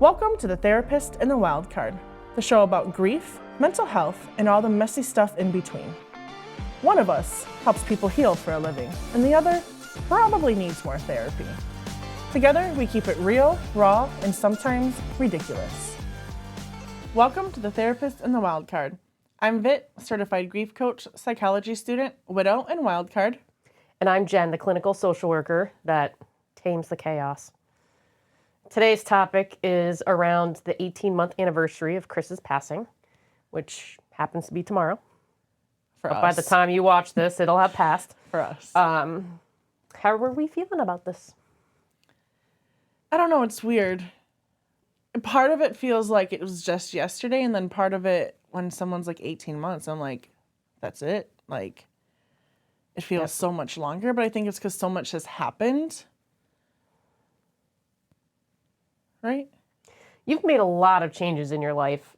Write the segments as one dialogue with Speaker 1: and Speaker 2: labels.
Speaker 1: Welcome to the Therapist and the Wildcard, the show about grief, mental health, and all the messy stuff in between. One of us helps people heal for a living, and the other probably needs more therapy. Together, we keep it real, raw, and sometimes ridiculous. Welcome to the Therapist and the Wildcard. I'm Vit, certified grief coach, psychology student, widow, and wildcard.
Speaker 2: And I'm Jen, the clinical social worker that tames the chaos. Today's topic is around the 18-month anniversary of Chris's passing, which happens to be tomorrow.
Speaker 1: For us.
Speaker 2: By the time you watch this, it'll have passed.
Speaker 1: For us.
Speaker 2: How are we feeling about this?
Speaker 1: I don't know, it's weird. Part of it feels like it was just yesterday, and then part of it, when someone's like 18 months, I'm like, that's it? Like, it feels so much longer, but I think it's because so much has happened. Right?
Speaker 2: You've made a lot of changes in your life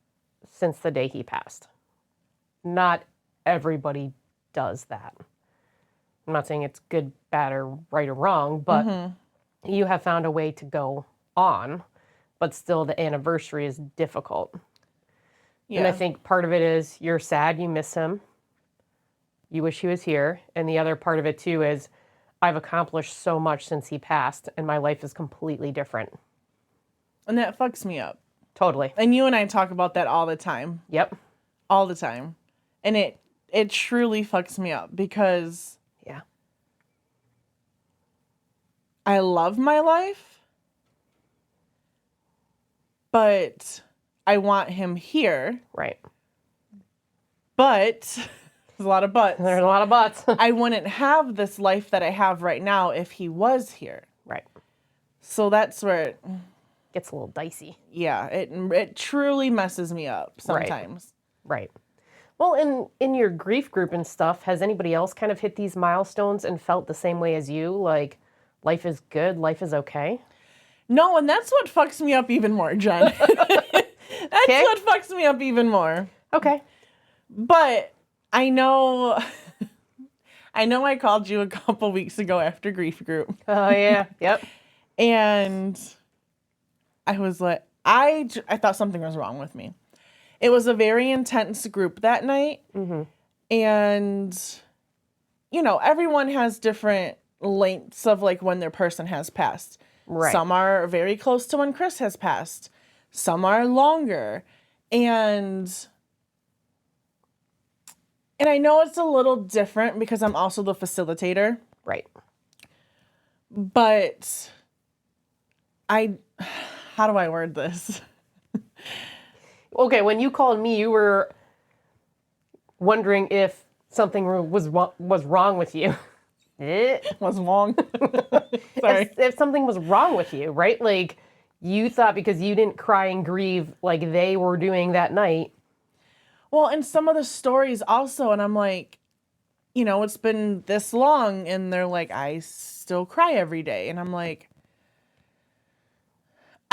Speaker 2: since the day he passed. Not everybody does that. I'm not saying it's good, bad, or right or wrong, but you have found a way to go on, but still the anniversary is difficult. Yeah. And I think part of it is you're sad, you miss him, you wish he was here, and the other part of it too is I've accomplished so much since he passed, and my life is completely different.
Speaker 1: And that fucks me up.
Speaker 2: Totally.
Speaker 1: And you and I talk about that all the time.
Speaker 2: Yep.
Speaker 1: All the time. And it truly fucks me up because I love my life, but I want him here.
Speaker 2: Right.
Speaker 1: But there's a lot of buts.
Speaker 2: There's a lot of buts.
Speaker 1: I wouldn't have this life that I have right now if he was here.
Speaker 2: Right.
Speaker 1: So that's where it
Speaker 2: gets a little dicey.
Speaker 1: Yeah, it truly messes me up sometimes.
Speaker 2: Right. Well, in your grief group and stuff, has anybody else kind of hit these milestones and felt the same way as you? Like, life is good, life is okay?
Speaker 1: No, and that's what fucks me up even more, Jen. That's what fucks me up even more.
Speaker 2: Okay.
Speaker 1: But I know I called you a couple weeks ago after grief group.
Speaker 2: Oh, yeah. Yep.
Speaker 1: And I was like, I thought something was wrong with me. It was a very intense group that night. Mm-hmm. And, you know, everyone has different lengths of like when their person has passed. Right. Some are very close to when Chris has passed. Some are longer. And I know it's a little different because I'm also the facilitator.
Speaker 2: Right.
Speaker 1: But how do I word this?
Speaker 2: Okay, when you called me, you were wondering if something was wrong with you.
Speaker 1: It was wrong. Sorry.
Speaker 2: If something was wrong with you, right? Like, you thought because you didn't cry and grieve like they were doing that night.
Speaker 1: Well, and some of the stories also, and I'm like, you know, it's been this long, and they're like, I still cry every day. And I'm like,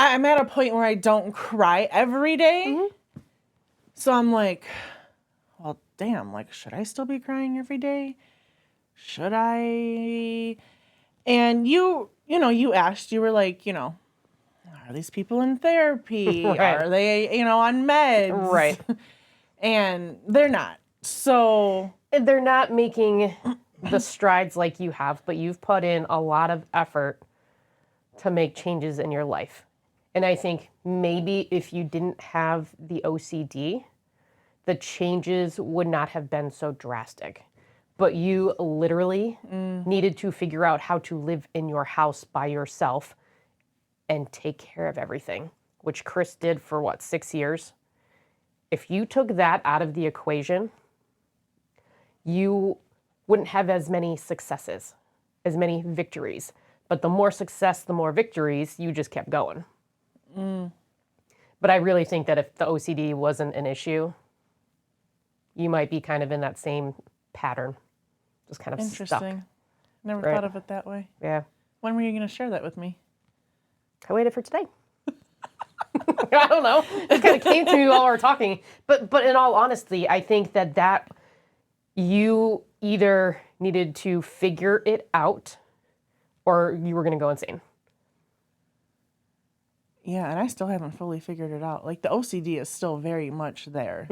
Speaker 1: I'm at a point where I don't cry every day. Mm-hmm. So I'm like, well, damn, like, should I still be crying every day? Should I? And you asked, you were like, you know, are these people in therapy? Right. Are they, you know, on meds?
Speaker 2: Right.
Speaker 1: And they're not. So
Speaker 2: they're not making the strides like you have, but you've put in a lot of effort to make changes in your life. And I think maybe if you didn't have the OCD, the changes would not have been so drastic. But you literally needed to figure out how to live in your house by yourself and take care of everything, which Chris did for 6 years? If you took that out of the equation, you wouldn't have as many successes, as many victories. But the more success, the more victories, you just kept going. But I really think that if the OCD wasn't an issue, you might be kind of in that same pattern, just kind of
Speaker 1: Interesting.
Speaker 2: Stuck.
Speaker 1: Never thought of it that way.
Speaker 2: Yeah.
Speaker 1: When were you going to share that with me?
Speaker 2: I waited for today. I don't know. It kind of came to me while we were talking. But in all honesty, I think that you either needed to figure it out or you were going to go insane.
Speaker 1: Yeah, and I still haven't fully figured it out. Like the OCD is still very much there.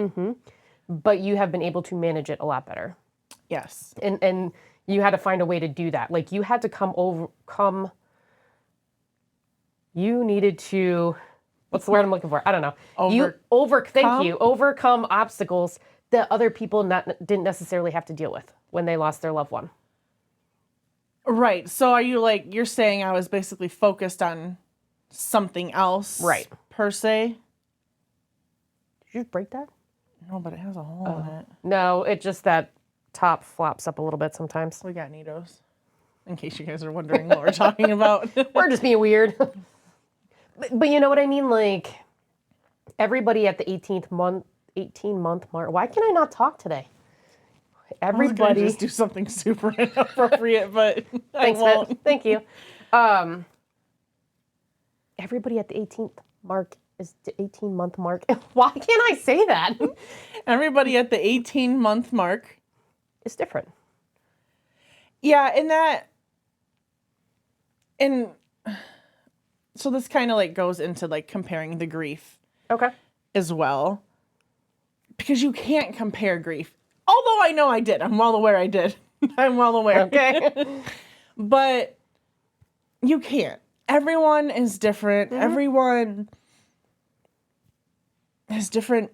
Speaker 2: But you have been able to manage it a lot better.
Speaker 1: Yes.
Speaker 2: And you had to find a way to do that. Like you had to you needed to, what's the word I'm looking for? I don't know. Thank you. Overcome obstacles that other people didn't necessarily have to deal with when they lost their loved one.
Speaker 1: Right. So are you like, you're saying I was basically focused on something else?
Speaker 2: Right.
Speaker 1: Per se?
Speaker 2: Did you break that?
Speaker 1: No, but it has a hole in it.
Speaker 2: No, it just that top flops up a little bit sometimes.
Speaker 1: We got neatos. In case you guys are wondering what we're talking about.
Speaker 2: We're just being weird. But you know what I mean? Like, everybody at the 18-month mark. Why can I not talk today? Everybody.
Speaker 1: I was gonna just do something super inappropriate, but
Speaker 2: Thanks,
Speaker 1: I won't.
Speaker 2: Matt. Thank you. Everybody at the 18-month mark. Why can't I say that?
Speaker 1: Everybody at the 18-month mark.
Speaker 2: It's different.
Speaker 1: Yeah, and so this kind of like goes into like comparing the grief.
Speaker 2: Okay.
Speaker 1: As well. Because you can't compare grief. Although I know I did. I'm well aware I did. I'm well aware.
Speaker 2: Okay.
Speaker 1: But you can't. Everyone is different. Everyone has different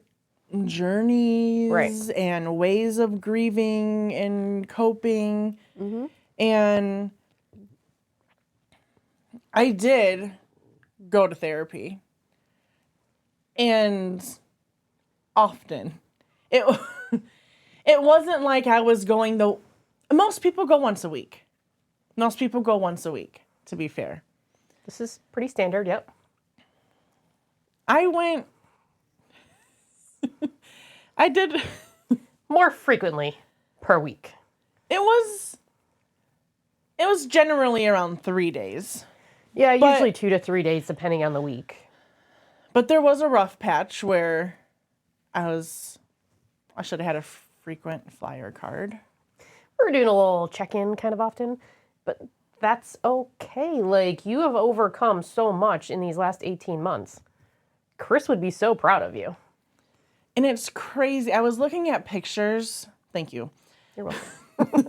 Speaker 1: journeys and ways of grieving and coping. And I did go to therapy. And often. It wasn't like I was going most people go once a week. Most people go once a week, to be fair.
Speaker 2: This is pretty standard, yep.
Speaker 1: I did
Speaker 2: more frequently per week.
Speaker 1: It was generally around 3 days.
Speaker 2: Yeah, usually 2 to 3 days depending on the week.
Speaker 1: But there was a rough patch where I should have had a frequent flyer card.
Speaker 2: We're doing a little check-in kind of often, but that's okay. Like, you have overcome so much in these last 18 months. Chris would be so proud of you.
Speaker 1: And it's crazy. I was looking at pictures. Thank you.
Speaker 2: You're welcome.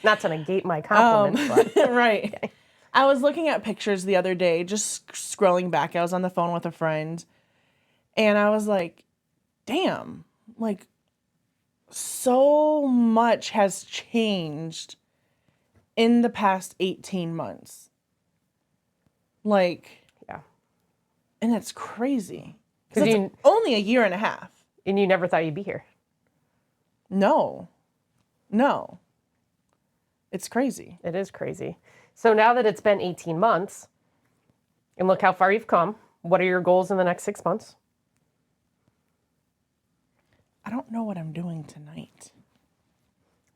Speaker 2: Not to negate my compliment, but.
Speaker 1: Right.
Speaker 2: Okay.
Speaker 1: I was looking at pictures the other day, just scrolling back. I was on the phone with a friend, and I was like, damn, like, so much has changed in the past 18 months. Like,
Speaker 2: yeah.
Speaker 1: And it's crazy. Because it's only a year and a half.
Speaker 2: And you never thought you'd be here?
Speaker 1: No. It's crazy.
Speaker 2: It is crazy. So now that it's been 18 months, and look how far you've come, what are your goals in the next 6 months?
Speaker 1: I don't know what I'm doing tonight. That's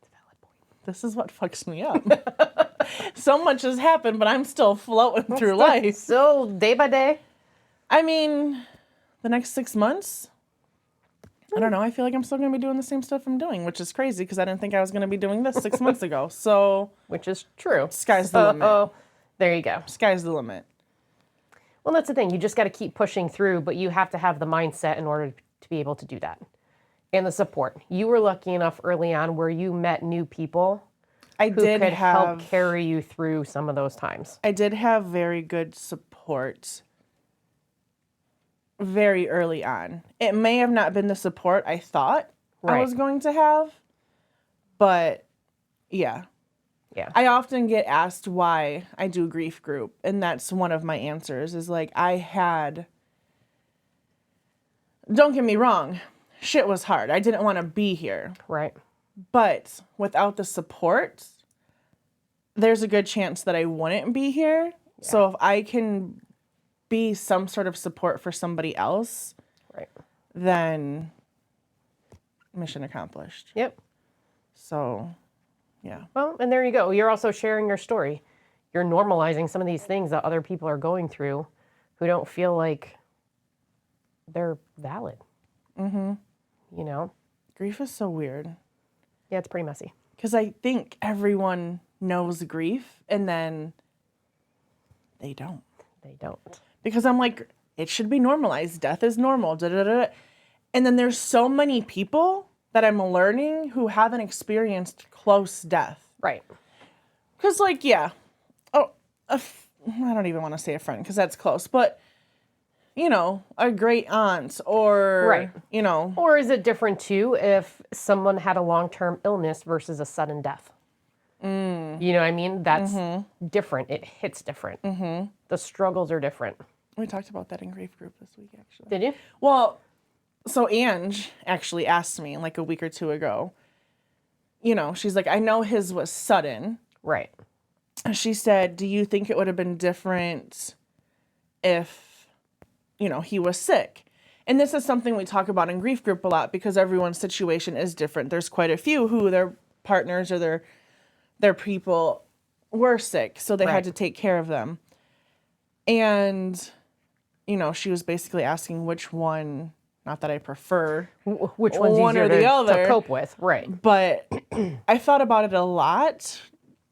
Speaker 1: a valid point. This is what fucks me up. So much has happened, but I'm still floating through life.
Speaker 2: So day by day?
Speaker 1: I mean, the next 6 months, I don't know. I feel like I'm still going to be doing the same stuff I'm doing, which is crazy because I didn't think I was going to be doing this 6 months ago. So,
Speaker 2: which is true.
Speaker 1: Sky's the limit.
Speaker 2: Oh, there you go.
Speaker 1: Sky's the limit.
Speaker 2: Well, that's the thing. You just got to keep pushing through, but you have to have the mindset in order to be able to do that. And the support. You were lucky enough early on where you met new people who could help carry you through some of those times.
Speaker 1: I did have very good support very early on. It may have not been the support I thought I was going to have, but yeah.
Speaker 2: Yeah.
Speaker 1: I often get asked why I do grief group, and that's one of my answers is like don't get me wrong, shit was hard. I didn't want to be here.
Speaker 2: Right.
Speaker 1: But without the support, there's a good chance that I wouldn't be here. Yeah. So if I can be some sort of support for somebody else,
Speaker 2: right,
Speaker 1: then mission accomplished.
Speaker 2: Yep.
Speaker 1: So, yeah.
Speaker 2: Well, and there you go. You're also sharing your story. You're normalizing some of these things that other people are going through who don't feel like they're valid.
Speaker 1: Mm-hmm.
Speaker 2: You know?
Speaker 1: Grief is so weird.
Speaker 2: Yeah, it's pretty messy.
Speaker 1: Because I think everyone knows grief, and then they don't.
Speaker 2: They don't.
Speaker 1: Because I'm like, it should be normalized. Death is normal. Da, da, da. And then there's so many people that I'm learning who haven't experienced close death.
Speaker 2: Right.
Speaker 1: Because, like, yeah. Oh, I don't even want to say a friend because that's close. But, you know, a great aunt or,
Speaker 2: Right.
Speaker 1: you know.
Speaker 2: Or is it different, too, if someone had a long-term illness versus a sudden death? You know what I mean? That's different. It hits different. The struggles are different.
Speaker 1: We talked about that in grief group this week, actually.
Speaker 2: Did you?
Speaker 1: Well, so Ange actually asked me like a week or two ago, you know, she's like, I know his was sudden.
Speaker 2: Right.
Speaker 1: She said, do you think it would have been different if, you know, he was sick? And this is something we talk about in grief group a lot because everyone's situation is different. There's quite a few who their partners or their people were sick, so they had to take care of them. And, you know, she was basically asking which one, not that I prefer
Speaker 2: Which one's
Speaker 1: one
Speaker 2: easier
Speaker 1: or the other,
Speaker 2: to cope with. Right.
Speaker 1: but I thought about it a lot,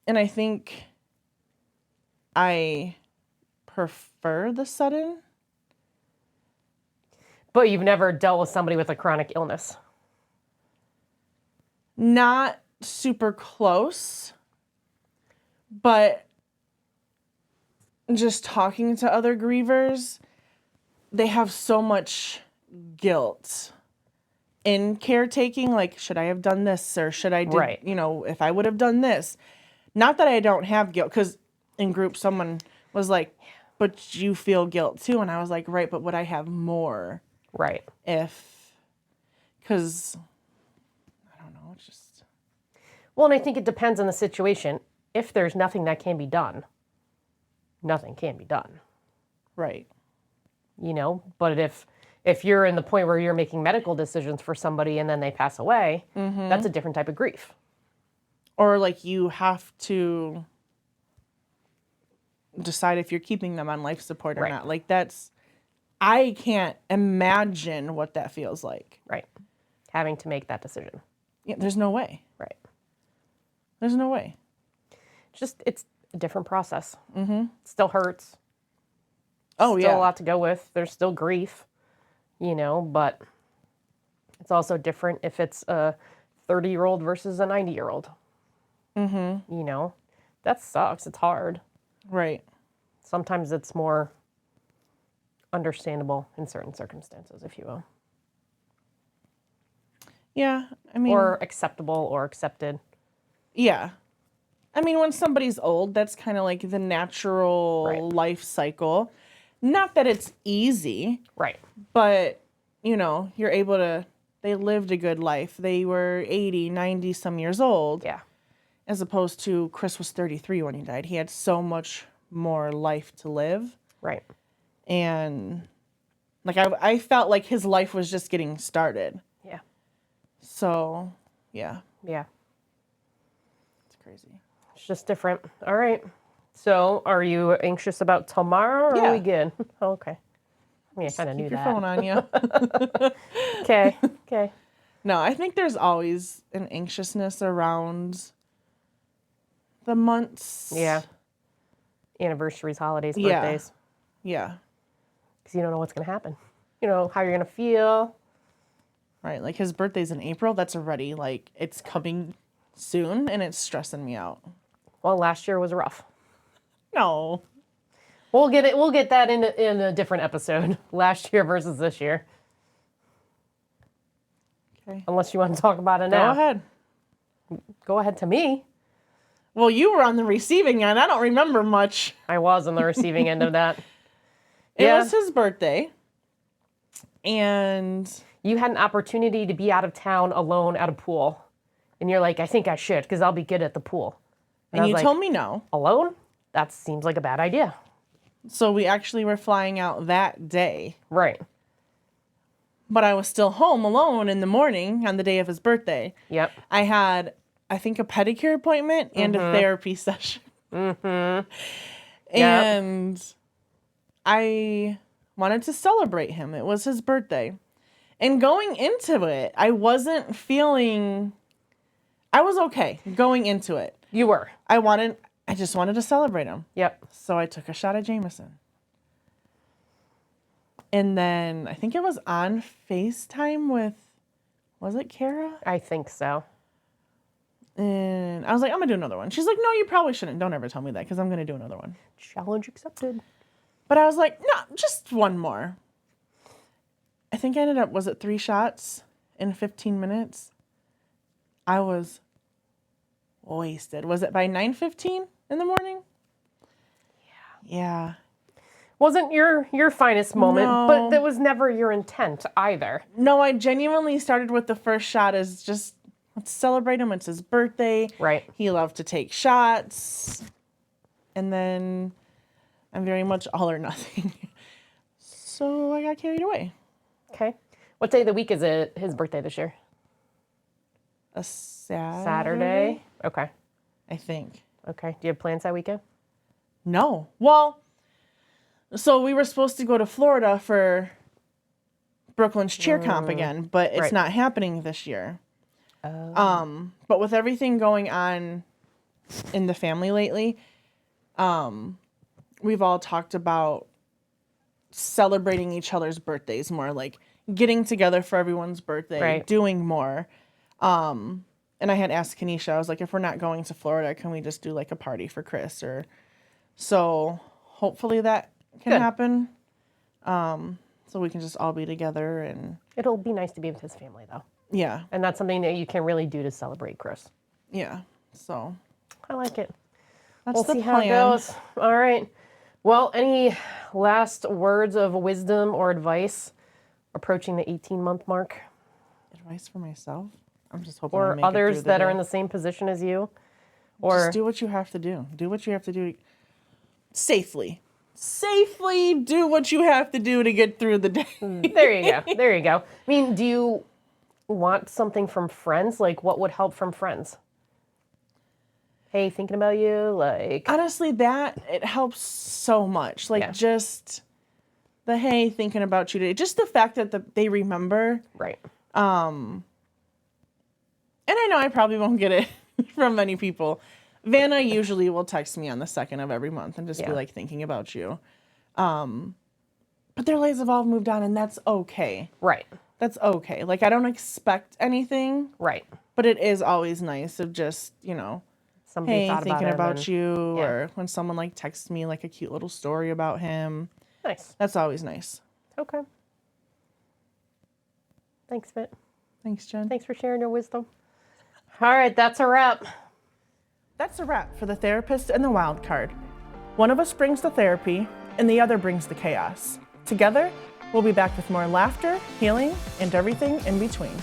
Speaker 1: and I think I prefer the sudden.
Speaker 2: But you've never dealt with somebody with a chronic illness.
Speaker 1: Not super close, but just talking to other grievers, they have so much guilt in caretaking. Like, should I have done this? Or should I do, you know, if I would have done this? Not that I don't have guilt, because in group someone was like, but you feel guilt too. And I was like, right, but would I have more?
Speaker 2: Right.
Speaker 1: Because, I don't know, it's just.
Speaker 2: Well, and I think it depends on the situation. If there's nothing that can be done, nothing can be done.
Speaker 1: Right.
Speaker 2: You know, but if you're in the point where you're making medical decisions for somebody and then they pass away, that's a different type of grief.
Speaker 1: Or like you have to decide if you're keeping them on life support or not. Like I can't imagine what that feels like.
Speaker 2: Right. Having to make that decision.
Speaker 1: Yeah, there's no way.
Speaker 2: Right.
Speaker 1: There's no way.
Speaker 2: It's a different process. It still hurts.
Speaker 1: Oh,
Speaker 2: Still a lot to go with. There's still grief, you know, but it's also different if it's a 30-year-old versus a 90-year-old. You know, that sucks. It's hard.
Speaker 1: Right.
Speaker 2: Sometimes it's more understandable in certain circumstances, if you will.
Speaker 1: Yeah, I mean.
Speaker 2: Or acceptable or accepted.
Speaker 1: Yeah. I mean, when somebody's old, that's kind of like the natural life cycle. Not that it's easy.
Speaker 2: Right.
Speaker 1: But, you know, you're able to, they lived a good life. They were 80, 90 some years old.
Speaker 2: Yeah.
Speaker 1: As opposed to Chris was 33 when he died. He had so much more life to live.
Speaker 2: Right.
Speaker 1: And like I felt like his life was just getting started.
Speaker 2: Yeah.
Speaker 1: So, yeah.
Speaker 2: Yeah.
Speaker 1: It's crazy.
Speaker 2: It's just different. All right. So, are you anxious about tomorrow, or are we good? Oh, okay. I mean, I kind of knew that.
Speaker 1: Keep your phone on you.
Speaker 2: Okay. Okay.
Speaker 1: No, I think there's always an anxiousness around the months.
Speaker 2: Yeah. Anniversaries, holidays, birthdays.
Speaker 1: Yeah.
Speaker 2: Because you don't know what's going to happen. You know, how you're going to feel.
Speaker 1: Right. Like his birthday's in April. That's already like, it's coming soon and it's stressing me out.
Speaker 2: Well, last year was rough.
Speaker 1: No.
Speaker 2: We'll get that in a different episode. Last year versus this year.
Speaker 1: Okay.
Speaker 2: Unless you want to talk about it now.
Speaker 1: Go ahead.
Speaker 2: Go ahead to me.
Speaker 1: Well, you were on the receiving end. I don't remember much.
Speaker 2: I was on the receiving end of that.
Speaker 1: It was his birthday. And
Speaker 2: you had an opportunity to be out of town alone at a pool. And you're like, I think I should because I'll be good at the pool.
Speaker 1: And you told me no.
Speaker 2: Alone? That seems like a bad idea.
Speaker 1: So we actually were flying out that day.
Speaker 2: Right.
Speaker 1: But I was still home alone in the morning on the day of his birthday.
Speaker 2: Yep.
Speaker 1: I had, I think, a pedicure appointment and a therapy session. And I wanted to celebrate him. It was his birthday. And going into it, I was okay going into it.
Speaker 2: You were.
Speaker 1: I just wanted to celebrate him.
Speaker 2: Yep.
Speaker 1: So I took a shot of Jameson. And then I think it was on FaceTime with, was it Kara?
Speaker 2: I think so.
Speaker 1: And I was like, I'm going to do another one. She's like, no, you probably shouldn't. Don't ever tell me that because I'm going to do another one.
Speaker 2: Challenge accepted.
Speaker 1: But I was like, no, just one more. I think I ended up, was it 3 shots in 15 minutes? I was wasted. Was it by 9:15 in the morning? Yeah.
Speaker 2: Wasn't your finest moment,
Speaker 1: No.
Speaker 2: but that was never your intent either.
Speaker 1: No, I genuinely started with the first shot as just, let's celebrate him. It's his birthday.
Speaker 2: Right.
Speaker 1: He loved to take shots. And then I'm very much all or nothing. So I got carried away.
Speaker 2: Okay. What day of the week is it his birthday this year?
Speaker 1: A
Speaker 2: Saturday? Okay.
Speaker 1: I think.
Speaker 2: Okay. Do you have plans that weekend?
Speaker 1: No. Well, so we were supposed to go to Florida for Brooklyn's cheer comp again, but it's
Speaker 2: Right.
Speaker 1: not happening this year. But with everything going on in the family lately, we've all talked about celebrating each other's birthdays more, like getting together for everyone's birthday,
Speaker 2: Right.
Speaker 1: doing more. And I had asked Kanisha, I was like, if we're not going to Florida, can we just do like a party for Chris? Or so hopefully that can
Speaker 2: Good.
Speaker 1: happen. So we can just all be together and
Speaker 2: It'll be nice to be with his family, though.
Speaker 1: yeah,
Speaker 2: And that's something that you can really do to celebrate Chris.
Speaker 1: yeah. So
Speaker 2: I like it.
Speaker 1: that's
Speaker 2: We'll
Speaker 1: the
Speaker 2: see
Speaker 1: plan.
Speaker 2: how it goes. All right. Well, any last words of wisdom or advice approaching the 18-month mark?
Speaker 1: Advice for myself? I'm just hoping I
Speaker 2: Or
Speaker 1: make it
Speaker 2: others
Speaker 1: through the
Speaker 2: that are
Speaker 1: day.
Speaker 2: in the same position as you? Or
Speaker 1: Just do what you have to do. Do what you have to do safely. Safely do what you have to do to get through the day.
Speaker 2: there you go. There you go. I mean, do you want something from friends? Like, what would help from friends? Hey, thinking about you? Like,
Speaker 1: Honestly, that it helps so much. Like
Speaker 2: Yeah.
Speaker 1: just the hey, thinking about you today. Just the fact that they remember.
Speaker 2: right.
Speaker 1: And I know I probably won't get it from many people. Vanna usually will text me on the 2nd of every month and just be
Speaker 2: Yeah.
Speaker 1: like thinking about you. But their lives have all moved on, and that's okay.
Speaker 2: Right.
Speaker 1: That's okay. Like I don't expect anything,
Speaker 2: Right.
Speaker 1: but it is always nice of just,
Speaker 2: Somebody
Speaker 1: hey,
Speaker 2: thought
Speaker 1: thinking
Speaker 2: about
Speaker 1: about
Speaker 2: it.
Speaker 1: you,
Speaker 2: yeah.
Speaker 1: or when someone like texts me like a cute little story about him.
Speaker 2: Nice.
Speaker 1: That's always nice.
Speaker 2: Okay. Thanks, Fit.
Speaker 1: Thanks, Jen.
Speaker 2: Thanks for sharing your wisdom. All right, that's a wrap.
Speaker 1: That's a wrap for the Therapist and the Wildcard. One of us brings the therapy, and the other brings the chaos. Together, we'll be back with more laughter, healing, and everything in between.